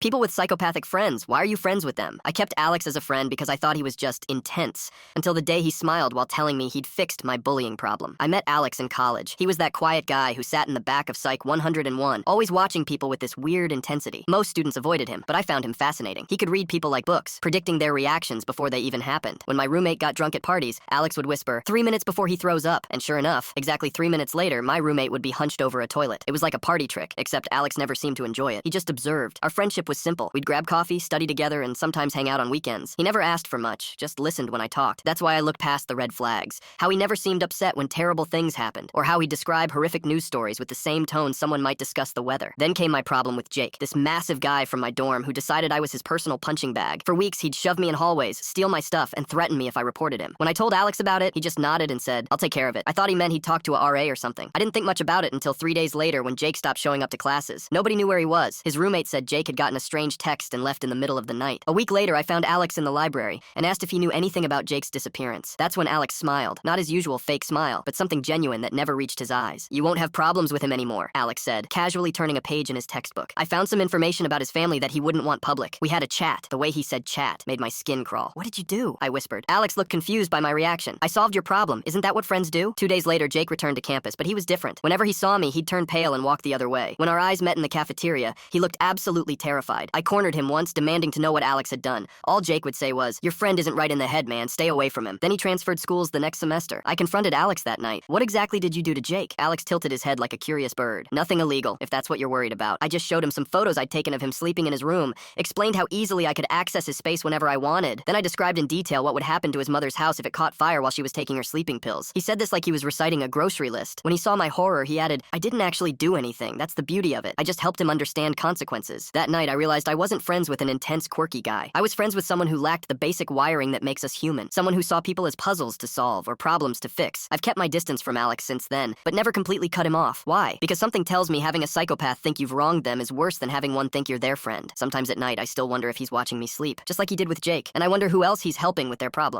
People with psychopathic friends, why are you friends with them? I kept Alex as a friend because I thought he was just intense, until the day he smiled while telling me he'd fixed my bullying problem. I met Alex in college. He was that quiet guy who sat in the back of Psych 101, always watching people with this weird intensity. Most students avoided him, but I found him fascinating. He could read people like books, predicting their reactions before they even happened. When my roommate got drunk at parties, Alex would whisper, 3 minutes before he throws up, and sure enough, exactly 3 minutes later, my roommate would be hunched over a toilet. It was like a party trick, except Alex never seemed to enjoy it. He just observed. Our friendship was simple. We'd grab coffee, study together, and sometimes hang out on weekends. He never asked for much, just listened when I talked. That's why I look past the red flags. How he never seemed upset when terrible things happened, or how he'd describe horrific news stories with the same tone someone might discuss the weather. Then came my problem with Jake, this massive guy from my dorm who decided I was his personal punching bag. For weeks, he'd shove me in hallways, steal my stuff, and threaten me if I reported him. When I told Alex about it, he just nodded and said, I'll take care of it. I thought he meant he'd talk to a RA or something. I didn't think much about it until 3 days later when Jake stopped showing up to classes. Nobody knew where he was. His roommate said Jake had gotten a strange text and left in the middle of the night. A week later, I found Alex in the library and asked if he knew anything about Jake's disappearance. That's when Alex smiled. Not his usual fake smile, but something genuine that never reached his eyes. You won't have problems with him anymore, Alex said, casually turning a page in his textbook. I found some information about his family that he wouldn't want public. We had a chat. The way he said chat made my skin crawl. What did you do? I whispered. Alex looked confused by my reaction. I solved your problem. Isn't that what friends do? 2 days later, Jake returned to campus, but he was different. Whenever he saw me, he'd turn pale and walk the other way. When our eyes met in the cafeteria, he looked absolutely terrified. I cornered him once, demanding to know what Alex had done. All Jake would say was, your friend isn't right in the head, man. Stay away from him. Then he transferred schools the next semester. I confronted Alex that night. What exactly did you do to Jake? Alex tilted his head like a curious bird. Nothing illegal, if that's what you're worried about. I just showed him some photos I'd taken of him sleeping in his room, explained how easily I could access his space whenever I wanted. Then I described in detail what would happen to his mother's house if it caught fire while she was taking her sleeping pills. He said this like he was reciting a grocery list. When he saw my horror, he added, I didn't actually do anything. That's the beauty of it. I just helped him understand consequences. That night, I realized I wasn't friends with an intense, quirky guy. I was friends with someone who lacked the basic wiring that makes us human. Someone who saw people as puzzles to solve or problems to fix. I've kept my distance from Alex since then, but never completely cut him off. Why? Because something tells me having a psychopath think you've wronged them is worse than having one think you're their friend. Sometimes at night, I still wonder if he's watching me sleep, just like he did with Jake, and I wonder who else he's helping with their problems.